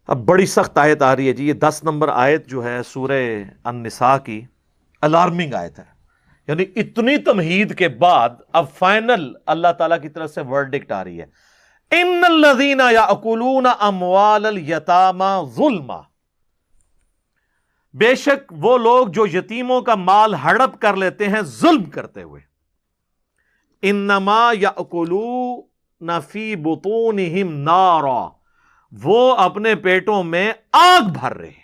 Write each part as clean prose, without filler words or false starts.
اب بڑی سخت آیت آ رہی ہے جی، یہ 10 نمبر آیت جو ہے سورہ النساء کی، الارمنگ آیت ہے. یعنی اتنی تمہید کے بعد اب فائنل اللہ تعالیٰ کی طرف سے ورڈکٹ آ رہی ہے. ان الذین یاکلون اموال الیتامی ظلما، بے شک وہ لوگ جو یتیموں کا مال ہڑپ کر لیتے ہیں ظلم کرتے ہوئے. انما یاکلون فی بطونہم نارا، وہ اپنے پیٹوں میں آگ بھر رہے ہیں.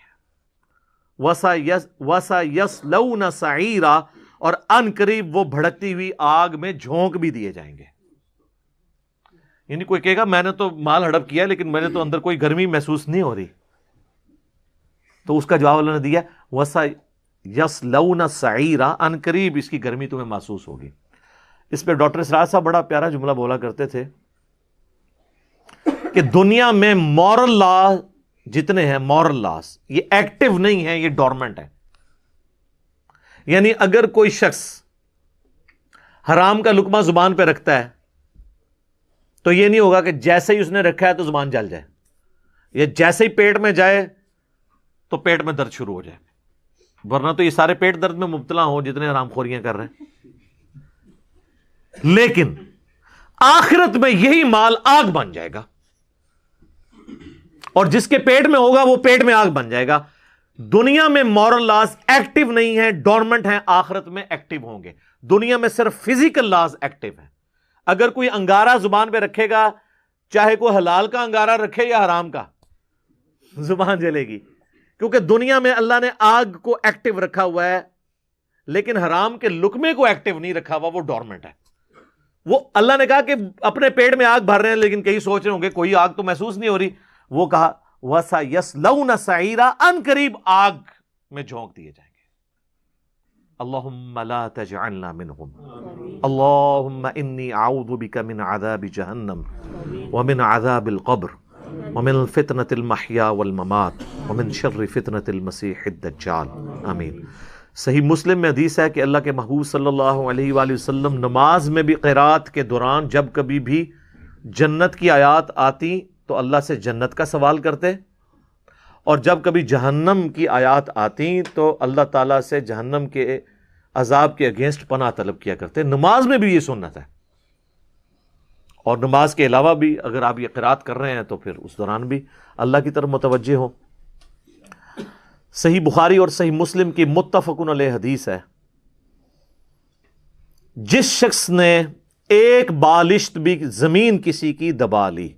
وَسَيَصْلَوْنَ سَعِيرًا، اور ان قریب وہ بھڑکتی ہوئی آگ میں جھونک بھی دیے جائیں گے. یعنی کوئی کہے گا میں نے تو مال ہڑپ کیا لیکن میں نے تو اندر کوئی گرمی محسوس نہیں ہو رہی، تو اس کا جواب اللہ نے دیا وَسَيَصْلَوْنَ سَعِيرًا، ان قریب اس کی گرمی تمہیں محسوس ہوگی. اس پہ ڈاکٹر اسرار صاحب بڑا پیارا جملہ بولا کرتے تھے کہ دنیا میں مورل لا جتنے ہیں، مورل لاز یہ ایکٹیو نہیں ہے، یہ ڈورمنٹ ہے. یعنی اگر کوئی شخص حرام کا لقمہ زبان پہ رکھتا ہے تو یہ نہیں ہوگا کہ جیسے ہی اس نے رکھا ہے تو زبان جل جائے، یا جیسے ہی پیٹ میں جائے تو پیٹ میں درد شروع ہو جائے. ورنہ تو یہ سارے پیٹ درد میں مبتلا ہوں جتنے حرام خوریاں کر رہے ہیں. لیکن آخرت میں یہی مال آگ بن جائے گا، اور جس کے پیٹ میں ہوگا وہ پیٹ میں آگ بن جائے گا. دنیا میں مورل لاز ایکٹیو نہیں ہے، ڈورمنٹ ہیں، آخرت میں ایکٹیو ہوں گے. دنیا میں صرف فزیکل لاز ایکٹیو ہیں. اگر کوئی انگارہ زبان پہ رکھے گا، چاہے کوئی حلال کا انگارہ رکھے یا حرام کا، زبان جلے گی. کیونکہ دنیا میں اللہ نے آگ کو ایکٹیو رکھا ہوا ہے، لیکن حرام کے لقمے کو ایکٹیو نہیں رکھا ہوا، وہ ڈورمنٹ ہے. وہ اللہ نے کہا کہ اپنے پیٹ میں آگ بھر رہے ہیں، لیکن کئی سوچ رہے ہوں گے کوئی آگ تو محسوس نہیں ہو رہی. وہ کہا وَسَيَصْلَوْنَ سَعِيرًا، ان قریب آگ میں جھونک دیے جائیں گے. اللہم لا تجعلنا منہم، اللہم انی اعوذ بک من عذاب جہنم ومن عذاب القبر ومن فتنة المحیا والممات ومن شر فتنة المسیح الدجال، آمین. صحیح مسلم میں حدیث ہے کہ اللہ کے محبوب صلی اللہ علیہ وآلہ وسلم نماز میں بھی قرات کے دوران جب کبھی بھی جنت کی آیات آتی تو اللہ سے جنت کا سوال کرتے، اور جب کبھی جہنم کی آیات آتی تو اللہ تعالیٰ سے جہنم کے عذاب کے اگینسٹ پناہ طلب کیا کرتے. نماز میں بھی یہ سنت ہے، اور نماز کے علاوہ بھی اگر آپ یہ قرات کر رہے ہیں تو پھر اس دوران بھی اللہ کی طرف متوجہ ہو. صحیح بخاری اور صحیح مسلم کی متفقن علیہ حدیث ہے، جس شخص نے ایک بالشت بھی زمین کسی کی دبا لی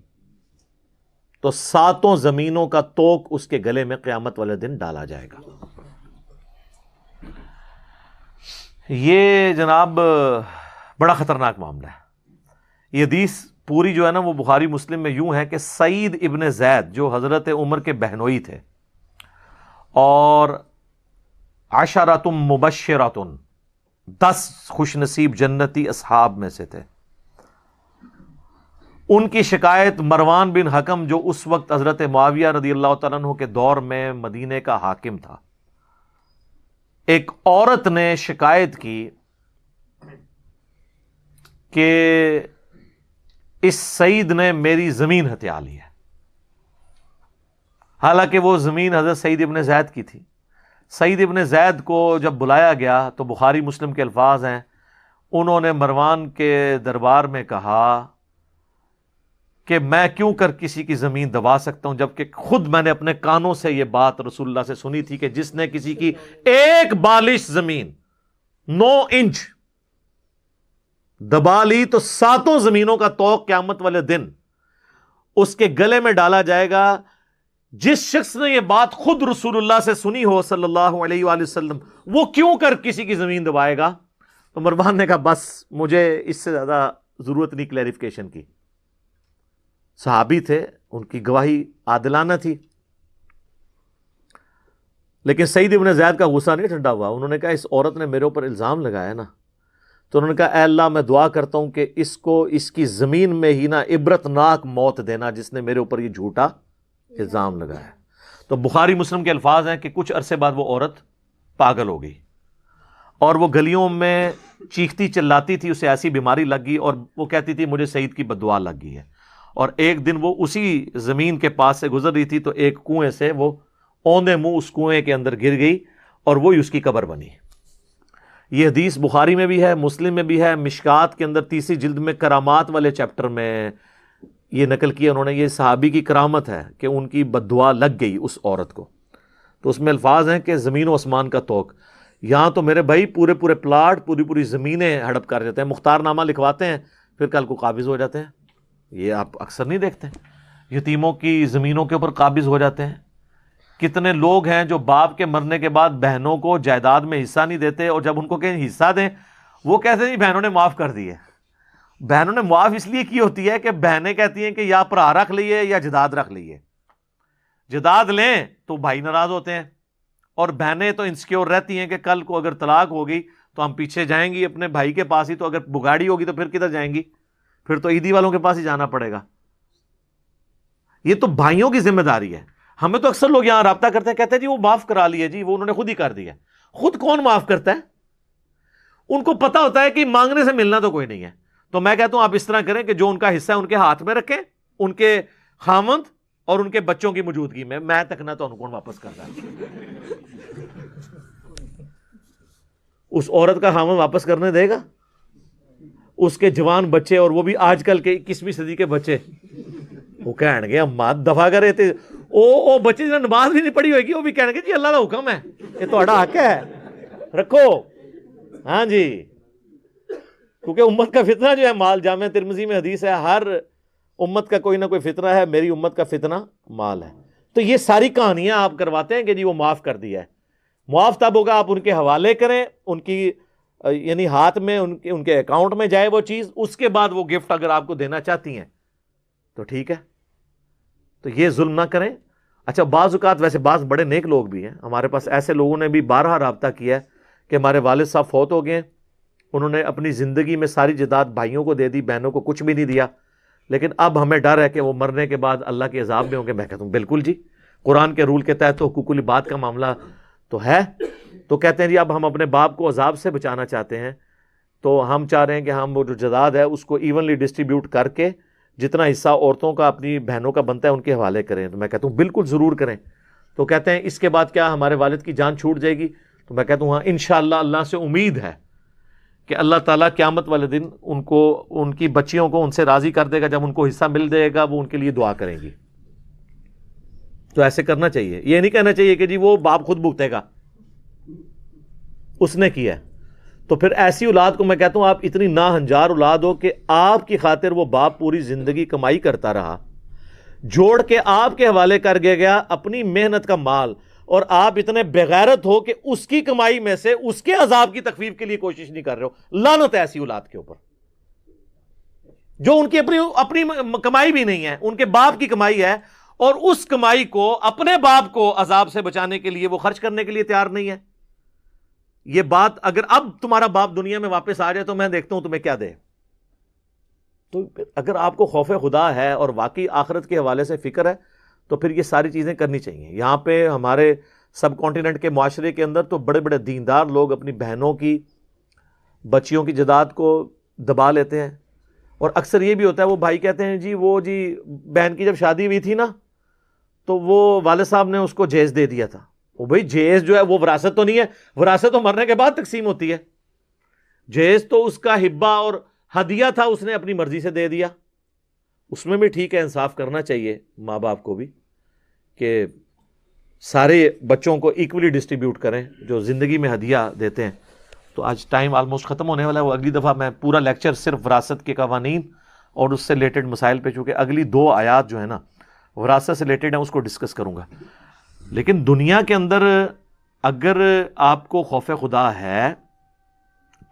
تو 7 زمینوں کا توق اس کے گلے میں قیامت والے دن ڈالا جائے گا. یہ جناب بڑا خطرناک معاملہ ہے. یہ حدیث پوری جو ہے نا وہ بخاری مسلم میں یوں ہے کہ سعید ابن زید جو حضرت عمر کے بہنوئی تھے اور عشرۃ مبشرۃ 10 خوش نصیب جنتی اصحاب میں سے تھے، ان کی شکایت مروان بن حکم جو اس وقت حضرت معاویہ رضی اللہ تعالیٰ عنہ کے دور میں مدینے کا حاکم تھا، ایک عورت نے شکایت کی کہ اس سعید نے میری زمین ہتھیا لی ہے. حالانکہ وہ زمین حضرت سعید ابن زید کی تھی. سعید ابن زید کو جب بلایا گیا تو بخاری مسلم کے الفاظ ہیں، انہوں نے مروان کے دربار میں کہا کہ میں کیوں کر کسی کی زمین دبا سکتا ہوں، جبکہ خود میں نے اپنے کانوں سے یہ بات رسول اللہ سے سنی تھی کہ جس نے کسی کی ایک بالش زمین 9 انچ دبا لی تو 7 زمینوں کا توق قیامت والے دن اس کے گلے میں ڈالا جائے گا. جس شخص نے یہ بات خود رسول اللہ سے سنی ہو صلی اللہ علیہ وآلہ وسلم، وہ کیوں کر کسی کی زمین دبائے گا؟ تو مروان نے کہا بس مجھے اس سے زیادہ ضرورت نہیں کلیریفیکیشن کی. صحابی تھے، ان کی گواہی عادلانہ تھی. لیکن سعید ابن زید کا غصہ نہیں ٹھنڈا ہوا. انہوں نے کہا اس عورت نے میرے اوپر الزام لگایا نا، تو انہوں نے کہا اے اللہ میں دعا کرتا ہوں کہ اس کو اس کی زمین میں ہی نا عبرت ناک موت دینا جس نے میرے اوپر یہ جھوٹا الزام لگایا. تو بخاری مسلم کے الفاظ ہیں کہ کچھ عرصے بعد وہ عورت پاگل ہو گئی اور وہ گلیوں میں چیختی چلاتی تھی، اسے ایسی بیماری لگ گئی اور وہ کہتی تھی مجھے سعید کی بد دعا لگ گئی ہے. اور ایک دن وہ اسی زمین کے پاس سے گزر رہی تھی تو ایک کنویں سے وہ اوندے منہ اس کنویں کے اندر گر گئی اور وہی اس کی قبر بنی. یہ حدیث بخاری میں بھی ہے، مسلم میں بھی ہے. مشکات کے اندر 30 جلد میں کرامات والے چیپٹر میں یہ نقل کیا انہوں نے. یہ صحابی کی کرامت ہے کہ ان کی بد دعا لگ گئی اس عورت کو. تو اس میں الفاظ ہیں کہ زمین و آسمان کا توق. یہاں تو میرے بھائی پورے پورے پلاٹ، پوری پوری زمینیں ہڑپ کر جاتے ہیں، مختار نامہ لکھواتے ہیں، پھر کل کو قابض ہو جاتے ہیں. یہ آپ اکثر نہیں دیکھتے؟ یتیموں کی زمینوں کے اوپر قابض ہو جاتے ہیں. کتنے لوگ ہیں جو باپ کے مرنے کے بعد بہنوں کو جائیداد میں حصہ نہیں دیتے، اور جب ان کو کہیں حصہ دیں وہ کہتے ہیں بہنوں نے معاف کر دی ہے. بہنوں نے معاف اس لیے کی ہوتی ہے کہ بہنیں کہتی ہیں کہ یا پرا رکھ لیے یا جداد رکھ لیے. جداد لیں تو بھائی ناراض ہوتے ہیں، اور بہنیں تو انسیکیور رہتی ہیں کہ کل کو اگر طلاق ہوگی تو ہم پیچھے جائیں گی اپنے بھائی کے پاس ہی، تو اگر بگاڑی ہوگی تو پھر کدھر جائیں گی؟ پھر تو عیدی والوں کے پاس ہی جانا پڑے گا. یہ تو بھائیوں کی ذمہ داری ہے. ہمیں تو اکثر لوگ یہاں رابطہ کرتے ہیں، کہتے ہیں جی وہ معاف کرا لیے، جی وہ انہوں نے خود ہی کر دیا. خود کون معاف کرتا ہے؟ ان کو پتا ہوتا ہے کہ مانگنے سے ملنا تو کوئی نہیں ہے. تو میں کہتا ہوں آپ اس طرح کریں کہ جو ان کا حصہ ہے ان کے ہاتھ میں رکھیں، ان کے خاوند اور ان کے بچوں کی موجودگی میں تکنا تو کون واپس کرتا ہے؟ اس عورت کا خاوند واپس کرنے دے گا؟ اس کے جوان بچے، اور وہ بھی آج کل کے 21ویں صدی کے بچے، وہ کہنے گے اماں دفاع کرے تھے او بچے جنہوں نے نماز بھی نہیں پڑھی ہوئے گی وہ بھی کہنے گے جی اللہ کا حکم ہے، یہ تہاڈا حق ہے رکھو. ہاں جی، کیونکہ امت کا فتنہ جو ہے مال. جامع ترمذی میں حدیث ہے ہر امت کا کوئی نہ کوئی فتنہ ہے، میری امت کا فتنہ مال ہے. تو یہ ساری کہانیاں آپ کرواتے ہیں کہ جی وہ معاف کر دیا ہے. معاف تب ہوگا آپ ان کے حوالے کریں، ان کی یعنی ہاتھ میں ان کے اکاؤنٹ میں جائے وہ چیز، اس کے بعد وہ گفٹ اگر آپ کو دینا چاہتی ہیں تو ٹھیک ہے. تو یہ ظلم نہ کریں. اچھا بعض اوقات ویسے بعض بڑے نیک لوگ بھی ہیں ہمارے پاس، ایسے لوگوں نے بھی بارہا رابطہ کیا ہے کہ ہمارے والد صاحب فوت ہو گئے ہیں، انہوں نے اپنی زندگی میں ساری جائیداد بھائیوں کو دے دی، بہنوں کو کچھ بھی نہیں دیا، لیکن اب ہمیں ڈر ہے کہ وہ مرنے کے بعد اللہ کے عذاب میں ہوں گے. میں کہتا ہوں بالکل جی، قرآن کے رول کے تحت تو حقوق العباد کا معاملہ تو ہے. تو کہتے ہیں جی اب ہم اپنے باپ کو عذاب سے بچانا چاہتے ہیں، تو ہم چاہ رہے ہیں کہ ہم وہ جو جائیداد ہے اس کو ایونلی ڈسٹریبیوٹ کر کے جتنا حصہ عورتوں کا اپنی بہنوں کا بنتا ہے ان کے حوالے کریں. تو میں کہتا ہوں بالکل ضرور کریں. تو کہتے ہیں اس کے بعد کیا ہمارے والد کی جان چھوٹ جائے گی؟ تو میں کہتا ہوں ہاں انشاءاللہ اللہ سے امید ہے کہ اللہ تعالیٰ قیامت والے دن ان کو، ان کی بچیوں کو ان سے راضی کر دے گا. جب ان کو حصہ مل جائے گا وہ ان کے لیے دعا کریں گی. تو ایسے کرنا چاہیے. یہ نہیں کہنا چاہیے کہ جی وہ باپ خود بھگتے گا، اس نے کیا ہے. تو پھر ایسی اولاد کو میں کہتا ہوں آپ اتنی ناہنجار اولاد ہو کہ آپ کی خاطر وہ باپ پوری زندگی کمائی کرتا رہا، جوڑ کے آپ کے حوالے کر گیا اپنی محنت کا مال، اور آپ اتنے بغیرت ہو کہ اس کی کمائی میں سے اس کے عذاب کی تخفیف کے لیے کوشش نہیں کر رہے ہو. لعنت ہے ایسی اولاد کے اوپر جو ان کی اپنی کمائی بھی نہیں ہے، ان کے باپ کی کمائی ہے، اور اس کمائی کو اپنے باپ کو عذاب سے بچانے کے لیے وہ خرچ کرنے کے لیے تیار نہیں ہے. یہ بات اگر اب تمہارا باپ دنیا میں واپس آ جائے تو میں دیکھتا ہوں تمہیں کیا دے. تو اگر آپ کو خوف خدا ہے اور واقعی آخرت کے حوالے سے فکر ہے تو پھر یہ ساری چیزیں کرنی چاہیے. یہاں پہ ہمارے سب کانٹیننٹ کے معاشرے کے اندر تو بڑے بڑے دیندار لوگ اپنی بہنوں کی، بچیوں کی جائیداد کو دبا لیتے ہیں. اور اکثر یہ بھی ہوتا ہے وہ بھائی کہتے ہیں جی وہ جی بہن کی جب شادی ہوئی تھی نا تو وہ والد صاحب نے اس کو جہیز دے دیا تھا. وہ بھائی جہیز جو ہے وہ وراثت تو نہیں ہے، وراثت تو مرنے کے بعد تقسیم ہوتی ہے. جہیز تو اس کا ہبہ اور ہدیہ تھا، اس نے اپنی مرضی سے دے دیا. اس میں بھی ٹھیک ہے، انصاف کرنا چاہیے ماں باپ کو بھی کہ سارے بچوں کو ایکولی ڈسٹریبیوٹ کریں جو زندگی میں ہدیہ دیتے ہیں. تو آج ٹائم آلموسٹ ختم ہونے والا ہے. وہ اگلی دفعہ میں پورا لیکچر صرف وراثت کے قوانین اور اس سے ریلیٹڈ مسائل پہ، چونکہ اگلی 2 آیات جو ہے نا وراثت سے ریلیٹڈ ہیں، اس کو ڈسکس کروں گا. لیکن دنیا کے اندر اگر آپ کو خوف خدا ہے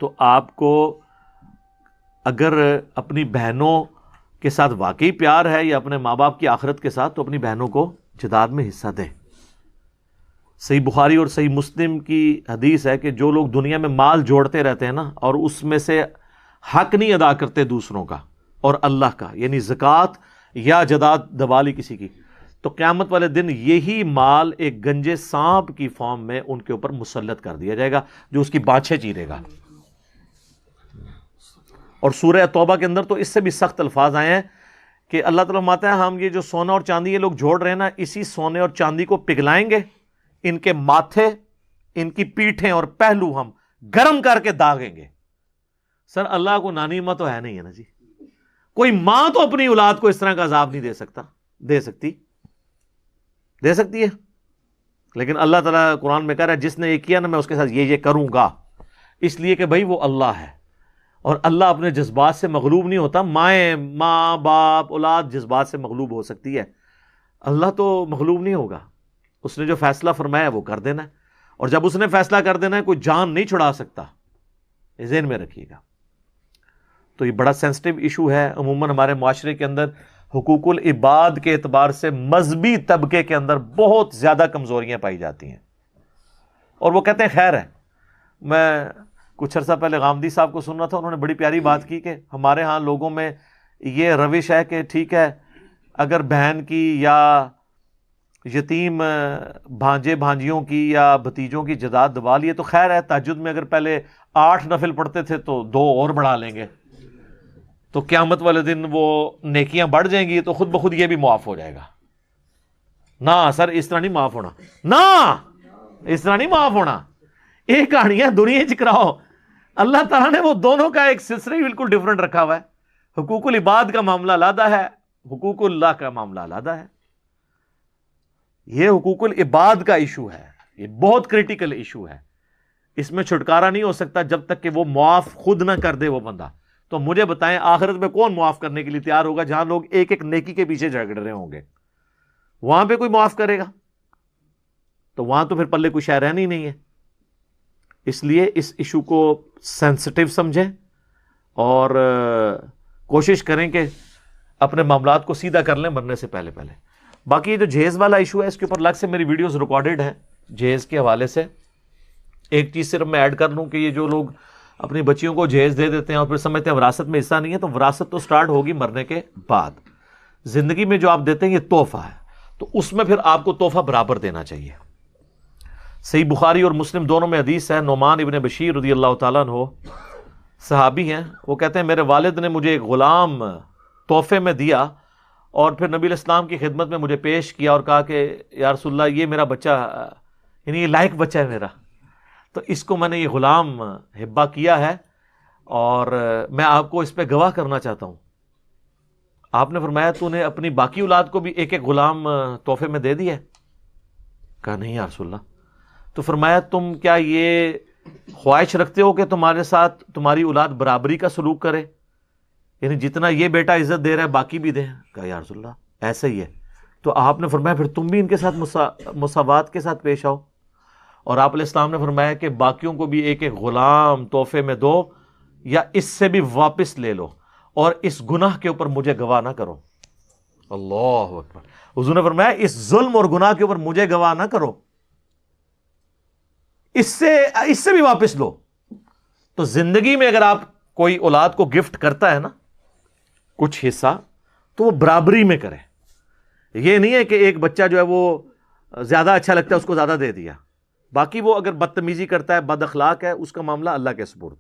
تو آپ کو اگر اپنی بہنوں کے ساتھ واقعی پیار ہے یا اپنے ماں باپ کی آخرت کے ساتھ، تو اپنی بہنوں کو جائیداد میں حصہ دیں. صحیح بخاری اور صحیح مسلم کی حدیث ہے کہ جو لوگ دنیا میں مال جوڑتے رہتے ہیں نا اور اس میں سے حق نہیں ادا کرتے دوسروں کا اور اللہ کا، یعنی زکوٰۃ یا جائیداد دبا لی کسی کی، تو قیامت والے دن یہی مال ایک گنجے سانپ کی فارم میں ان کے اوپر مسلط کر دیا جائے گا جو اس کی بانچھیں چیرے گا. اور سورہ توبہ کے اندر تو اس سے بھی سخت الفاظ آئے ہیں، کہ اللہ تعالیٰ فرماتا ہے ہم یہ جو سونا اور چاندی یہ لوگ جوڑ رہے ہیں نا، اسی سونے اور چاندی کو پگھلائیں گے، ان کے ماتھے، ان کی پیٹھیں اور پہلو ہم گرم کر کے داغیں گے۔ سر اللہ کو نانی ماں تو ہے نہیں ہے نا جی، کوئی ماں تو اپنی اولاد کو اس طرح کا عذاب نہیں دے سکتی ہے، لیکن اللہ تعالیٰ قرآن میں کہہ رہا ہے جس نے یہ کیا نا میں اس کے ساتھ یہ کروں گا، اس لیے کہ بھائی وہ اللہ ہے، اور اللہ اپنے جذبات سے مغلوب نہیں ہوتا۔ ماں باپ اولاد جذبات سے مغلوب ہو سکتی ہے، اللہ تو مغلوب نہیں ہوگا، اس نے جو فیصلہ فرمایا ہے وہ کر دینا ہے، اور جب اس نے فیصلہ کر دینا ہے کوئی جان نہیں چھڑا سکتا، یہ ذہن میں رکھیے گا۔ تو یہ بڑا سینسٹیو ایشو ہے۔ عموماً ہمارے معاشرے کے اندر حقوق العباد کے اعتبار سے مذہبی طبقے کے اندر بہت زیادہ کمزوریاں پائی جاتی ہیں، اور وہ کہتے ہیں خیر ہے۔ میں کچھ عرصہ پہلے غامدی صاحب کو سن رہا تھا، انہوں نے بڑی پیاری بات کی کہ ہمارے ہاں لوگوں میں یہ روش ہے کہ ٹھیک ہے اگر بہن کی یا یتیم بھانجے بھانجیوں کی یا بھتیجوں کی جائیداد دبا لیے تو خیر ہے، تہجد میں اگر پہلے 8 نفل پڑھتے تھے تو 2 اور بڑھا لیں گے، تو قیامت والے دن وہ نیکیاں بڑھ جائیں گی تو خود بخود یہ بھی معاف ہو جائے گا۔ نہ سر اس طرح نہیں معاف ہونا، نہ اس طرح نہیں معاف ہونا، یہ کہانیاں دنیا چ کراؤ۔ اللہ تعالیٰ نے وہ دونوں کا ایک سلسلہ ہی بالکل ڈیفرنٹ رکھا ہوا ہے۔ حقوق العباد کا معاملہ علیحدہ ہے، حقوق اللہ کا معاملہ علیحدہ ہے۔ یہ حقوق العباد کا ایشو ہے، یہ بہت کریٹیکل ایشو ہے، اس میں چھٹکارا نہیں ہو سکتا جب تک کہ وہ معاف خود نہ کر دے وہ بندہ۔ تو مجھے بتائیں آخرت میں کون معاف کرنے کے لیے تیار ہوگا؟ جہاں لوگ ایک ایک نیکی کے پیچھے جھگڑ رہے ہوں گے، وہاں پہ کوئی معاف کرے گا؟ تو وہاں تو پھر پلے کوئی شے رہنی نہیں ہے۔ اس لیے اس ایشو کو سینسٹیو سمجھیں اور کوشش کریں کہ اپنے معاملات کو سیدھا کر لیں مرنے سے پہلے۔ باقی یہ جو جہیز والا ایشو ہے اس کے اوپر الگ سے میری ویڈیوز ریکارڈڈ ہیں جہیز کے حوالے سے۔ ایک چیز صرف میں ایڈ کر لوں کہ یہ جو لوگ اپنی بچیوں کو جہیز دے دیتے ہیں اور پھر سمجھتے ہیں وراثت میں حصہ نہیں ہے، تو وراثت تو سٹارٹ ہوگی مرنے کے بعد۔ زندگی میں جو آپ دیتے ہیں یہ تحفہ ہے، تو اس میں پھر آپ کو تحفہ برابر دینا چاہیے۔ صحیح بخاری اور مسلم دونوں میں حدیث ہے، نعمان ابن بشیر رضی اللہ تعالیٰ عنہ صحابی ہیں، وہ کہتے ہیں میرے والد نے مجھے ایک غلام تحفے میں دیا اور پھر نبی علیہ السلام کی خدمت میں مجھے پیش کیا اور کہا کہ یا رسول اللہ یہ میرا بچہ، یعنی یہ لائق بچہ ہے میرا، تو اس کو میں نے یہ غلام ہبہ کیا ہے اور میں آپ کو اس پہ گواہ کرنا چاہتا ہوں۔ آپ نے فرمایا تو نے اپنی باقی اولاد کو بھی ایک ایک غلام تحفے میں دے دیا ہے؟ کہا نہیں یا رسول اللہ۔ تو فرمایا تم کیا یہ خواہش رکھتے ہو کہ تمہارے ساتھ تمہاری اولاد برابری کا سلوک کرے، یعنی جتنا یہ بیٹا عزت دے رہا ہے باقی بھی دیں؟ کہا یا رسول اللہ ایسا ہی ہے۔ تو آپ نے فرمایا پھر تم بھی ان کے ساتھ مساوات کے ساتھ پیش آؤ، اور آپ علیہ السلام نے فرمایا کہ باقیوں کو بھی ایک ایک غلام تحفے میں دو یا اس سے بھی واپس لے لو، اور اس گناہ کے اوپر مجھے گواہ نہ کرو۔ اللہ اکبر۔ حضور نے فرمایا اس ظلم اور گناہ کے اوپر مجھے گواہ نہ کرو، اس سے بھی واپس لو۔ تو زندگی میں اگر آپ کوئی اولاد کو گفٹ کرتا ہے نا کچھ حصہ، تو وہ برابری میں کرے۔ یہ نہیں ہے کہ ایک بچہ جو ہے وہ زیادہ اچھا لگتا ہے اس کو زیادہ دے دیا، باقی وہ اگر بدتمیزی کرتا ہے بد اخلاق ہے اس کا معاملہ اللہ کے سپرد،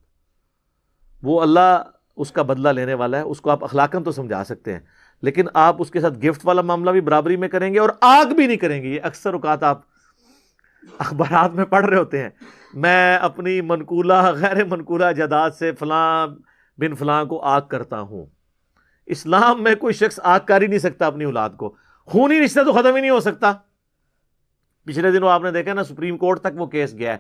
وہ اللہ اس کا بدلہ لینے والا ہے، اس کو آپ اخلاقاً تو سمجھا سکتے ہیں، لیکن آپ اس کے ساتھ گفٹ والا معاملہ بھی برابری میں کریں گے اور آگ بھی نہیں کریں گے۔ یہ اکثر اوقات آپ اخبارات میں پڑھ رہے ہوتے ہیں، میں اپنی منقولہ غیر منقولہ جائیداد سے فلاں بن فلاں کو آگ کرتا ہوں۔ اسلام میں کوئی شخص آگ کر ہی نہیں سکتا اپنی اولاد کو، خونی رشتہ تو ختم ہی نہیں ہو سکتا۔ پچھلے دنوں آپ نے دیکھا نا سپریم کورٹ تک وہ کیس گیا ہے،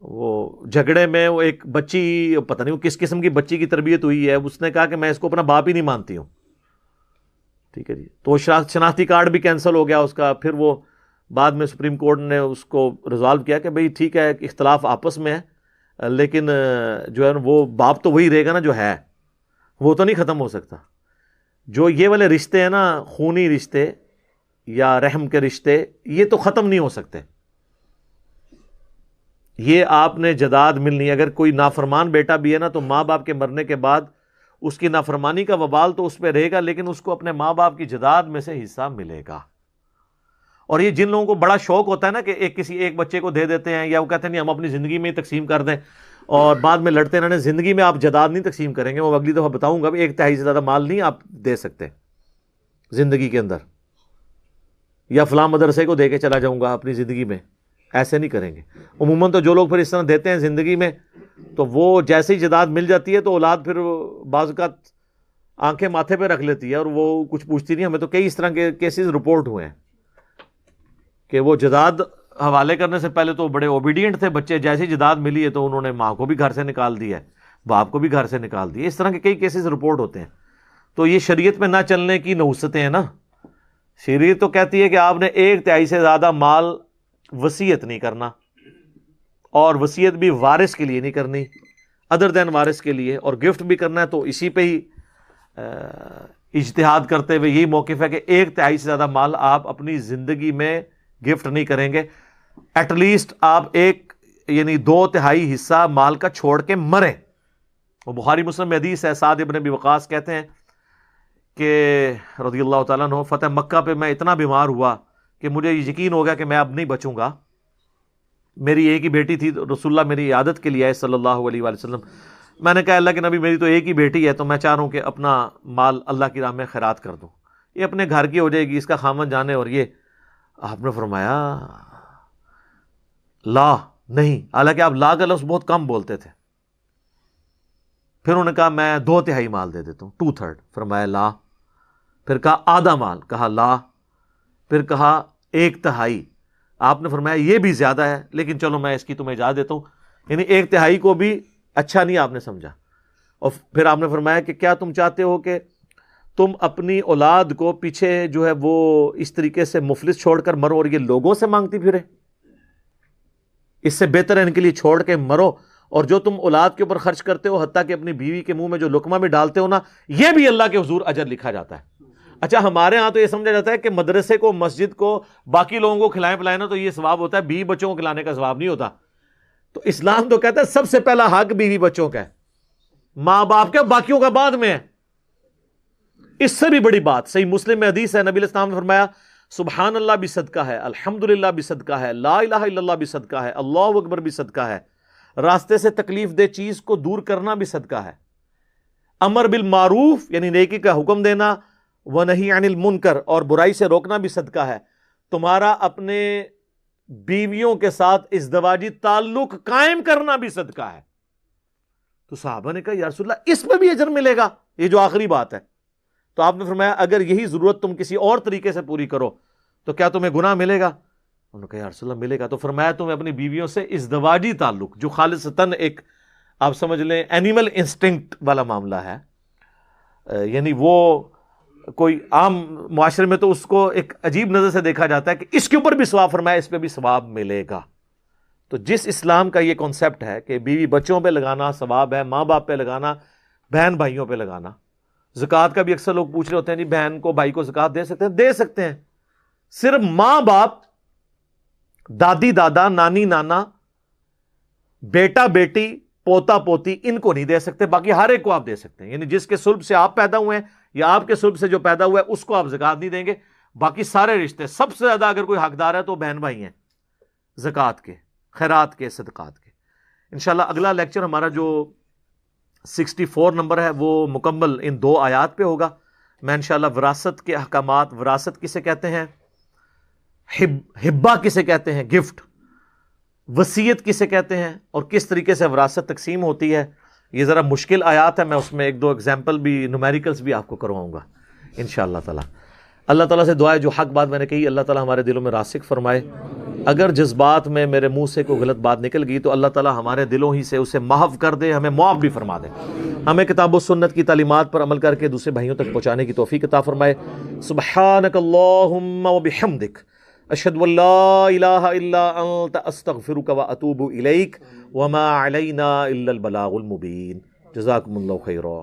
وہ جھگڑے میں وہ ایک بچی، پتہ نہیں وہ کس قسم کی بچی کی تربیت ہوئی ہے، اس نے کہا کہ میں اس کو اپنا باپ ہی نہیں مانتی ہوں، ٹھیک ہے جی، تو شناختی کارڈ بھی کینسل ہو گیا اس کا۔ پھر وہ بعد میں سپریم کورٹ نے اس کو ریزالو کیا کہ بھئی ٹھیک ہے اختلاف آپس میں ہے، لیکن جو ہے وہ باپ تو وہی رہے گا نا جو ہے، وہ تو نہیں ختم ہو سکتا۔ جو یہ والے رشتے ہیں نا، خونی رشتے یا رحم کے رشتے، یہ تو ختم نہیں ہو سکتے، یہ آپ نے جائیداد ملنی ہے۔ اگر کوئی نافرمان بیٹا بھی ہے نا تو ماں باپ کے مرنے کے بعد اس کی نافرمانی کا وبال تو اس پہ رہے گا، لیکن اس کو اپنے ماں باپ کی جائیداد میں سے حصہ ملے گا۔ اور یہ جن لوگوں کو بڑا شوق ہوتا ہے نا کہ کسی ایک بچے کو دے دیتے ہیں، یا وہ کہتے ہیں نہیں ہم اپنی زندگی میں ہی تقسیم کر دیں، اور بعد میں لڑتے رہنے، زندگی میں آپ جائیداد نہیں تقسیم کریں گے، وہ اگلی دفعہ بتاؤں گا، 1/3 سے زیادہ مال نہیں آپ دے سکتے۔ زندگی کے اندر، یا فلاں مدرسے کو دے کے چلا جاؤں گا اپنی زندگی میں، ایسے نہیں کریں گے۔ عموماً تو جو لوگ پھر اس طرح دیتے ہیں زندگی میں، تو وہ جیسے ہی جداد مل جاتی ہے تو اولاد پھر بعض اوقات آنکھیں ماتھے پہ رکھ لیتی ہے اور وہ کچھ پوچھتی نہیں۔ ہمیں تو کئی اس طرح کے کیسز رپورٹ ہوئے ہیں کہ وہ جداد حوالے کرنے سے پہلے تو بڑے اوبیڈینٹ تھے بچے، جیسے ہی جداد ملی ہے تو انہوں نے ماں کو بھی گھر سے نکال دیا ہے، باپ کو بھی گھر سے نکال دیا۔ اس طرح کے کئی کیسز رپورٹ ہوتے ہیں۔ تو یہ شریعت میں نہ چلنے کی نحوستیں ہیں نا۔ شریعت تو کہتی ہے کہ آپ نے 1/3 سے زیادہ مال وصیت نہیں کرنا، اور وصیت بھی وارث کے لیے نہیں کرنی، ادر دین وارث کے لیے، اور گفٹ بھی کرنا ہے تو اسی پہ ہی اجتہاد کرتے ہوئے یہی موقف ہے کہ 1/3 سے زیادہ مال آپ اپنی زندگی میں گفٹ نہیں کریں گے۔ ایٹ لیسٹ آپ یعنی 2/3 حصہ مال کا چھوڑ کے مریں۔ وہ بخاری مسلم میں حدیث ہے، سعد ابن ابی وقاص کہتے ہیں کہ رضی اللہ تعالیٰ عنہ، فتح مکہ پہ میں اتنا بیمار ہوا کہ مجھے یقین ہو گیا کہ میں اب نہیں بچوں گا۔ میری ایک ہی بیٹی تھی، رسول اللہ میری عیادت کے لیے آئے صلی اللہ علیہ وآلہ وسلم۔ میں نے کہا اللہ کے نبی میری تو ایک ہی بیٹی ہے، تو میں چاہ رہا ہوں کہ اپنا مال اللہ کی راہ میں خیرات کر دوں، یہ اپنے گھر کی ہو جائے گی، اس کا خامن جانے۔ اور یہ آپ نے فرمایا لا نہیں، حالانکہ آپ لا کا لفظ بہت کم بولتے تھے۔ پھر انہوں نے کہا میں 2/3 مال دے دیتا ہوں، 2/3۔ فرمایا لا۔ پھر کہا آدھا مال، کہا لا۔ پھر کہا 1/3۔ آپ نے فرمایا یہ بھی زیادہ ہے، لیکن چلو میں اس کی تمہیں اجازت دیتا ہوں، یعنی 1/3 کو بھی اچھا نہیں آپ نے سمجھا۔ اور پھر آپ نے فرمایا کہ کیا تم چاہتے ہو کہ تم اپنی اولاد کو پیچھے جو ہے وہ اس طریقے سے مفلس چھوڑ کر مرو اور یہ لوگوں سے مانگتی پھرے؟ اس سے بہتر ہے ان کے لیے چھوڑ کے مرو، اور جو تم اولاد کے اوپر خرچ کرتے ہو، حتیٰ کہ اپنی بیوی کے منہ میں جو لقمہ بھی ڈالتے ہو نا، یہ بھی اللہ کے حضور اجر لکھا جاتا ہے۔ اچھا ہمارے ہاں تو یہ سمجھا جاتا ہے کہ مدرسے کو، مسجد کو، باقی لوگوں کو کھلائیں پلائیں نا تو یہ ثواب ہوتا ہے، بیوی بچوں کو کھلانے کا ثواب نہیں ہوتا۔ تو اسلام تو کہتا ہے سب سے پہلا حق بیوی بچوں کا ہے، ماں باپ کا، باقیوں کا بعد میں ہے۔ اس سے بھی بڑی بات صحیح مسلم میں حدیث ہے، نبی علیہ السلام نے فرمایا سبحان اللہ بھی صدقہ ہے، الحمدللہ بھی صدقہ ہے، لا الہ الا اللہ بھی صدقہ ہے، اللہ اکبر بھی صدقہ ہے، راستے سے تکلیف دہ چیز کو دور کرنا بھی صدقہ ہے، امر بالمعروف یعنی نیکی کا حکم دینا، ونہی عن المنکر اور برائی سے روکنا بھی صدقہ ہے، تمہارا اپنے بیویوں کے ساتھ ازدواجی تعلق قائم کرنا بھی صدقہ ہے۔ تو صحابہ نے کہا یا رسول اللہ اس میں بھی اجر ملے گا؟ یہ جو آخری بات ہے۔ تو آپ نے فرمایا اگر یہی ضرورت تم کسی اور طریقے سے پوری کرو تو کیا تمہیں گناہ ملے گا؟ انہوں نے کہا یا رسول اللہ ملے گا۔ تو فرمایا تمہیں اپنی بیویوں سے ازدواجی تعلق، جو خالصتاً ایک آپ سمجھ لیں اینیمل انسٹنکٹ والا معاملہ ہے، یعنی وہ کوئی عام معاشرے میں تو اس کو ایک عجیب نظر سے دیکھا جاتا ہے کہ اس کے اوپر بھی ثواب، فرمایا اس پہ بھی ثواب ملے گا۔ تو جس اسلام کا یہ کانسیپٹ ہے کہ بیوی بچوں پہ لگانا ثواب ہے، ماں باپ پہ لگانا، بہن بھائیوں پہ لگانا۔ زکوٰۃ کا بھی اکثر لوگ پوچھ رہے ہوتے ہیں جی بہن کو بھائی کو زکوٰۃ دے سکتے ہیں؟ دے سکتے ہیں، صرف ماں باپ، دادی دادا، نانی نانا، بیٹا بیٹی، پوتا پوتی، ان کو نہیں دے سکتے، باقی ہر ایک کو آپ دے سکتے ہیں۔ یعنی جس کے صلب سے آپ پیدا ہوئے ہیں یا آپ کے صلب سے جو پیدا ہوا ہے اس کو آپ زکوٰۃ نہیں دیں گے، باقی سارے رشتے، سب سے زیادہ اگر کوئی حقدار ہے تو بہن بھائی ہیں زکوٰۃ کے، خیرات کے، صدقات کے۔ انشاءاللہ اگلا لیکچر ہمارا جو 64 نمبر ہے وہ مکمل ان 2 آیات پہ ہوگا۔ میں انشاءاللہ وراثت کے احکامات، وراثت کسے کہتے ہیں، ہبہ کسے کہتے ہیں، گفٹ، وصیت کسے کہتے ہیں، اور کس طریقے سے وراثت تقسیم ہوتی ہے، یہ ذرا مشکل آیات ہے، میں اس میں 1-2 ایگزامپل بھی، نومیریکلز بھی آپ کو کرواؤں گا انشاءاللہ تعالی۔ اللہ تعالیٰ سے دعا ہے جو حق بات میں نے کہی اللہ تعالیٰ ہمارے دلوں میں راسخ فرمائے، اگر جذبات میں میرے منہ سے کوئی غلط بات نکل گئی تو اللہ تعالیٰ ہمارے دلوں ہی سے اسے محو کر دے، ہمیں معاف بھی فرما دے، ہمیں کتاب و سنت کی تعلیمات پر عمل کر کے دوسرے بھائیوں تک پہنچانے کی توفیق عطا فرمائے۔ سبحانک اللہم و بحمدک، اشہد ان لا الہ الا انت، استغفرک و اتوب الیک، وما علینا الا البلاغ المبین۔ جزاکم اللہ خیرا۔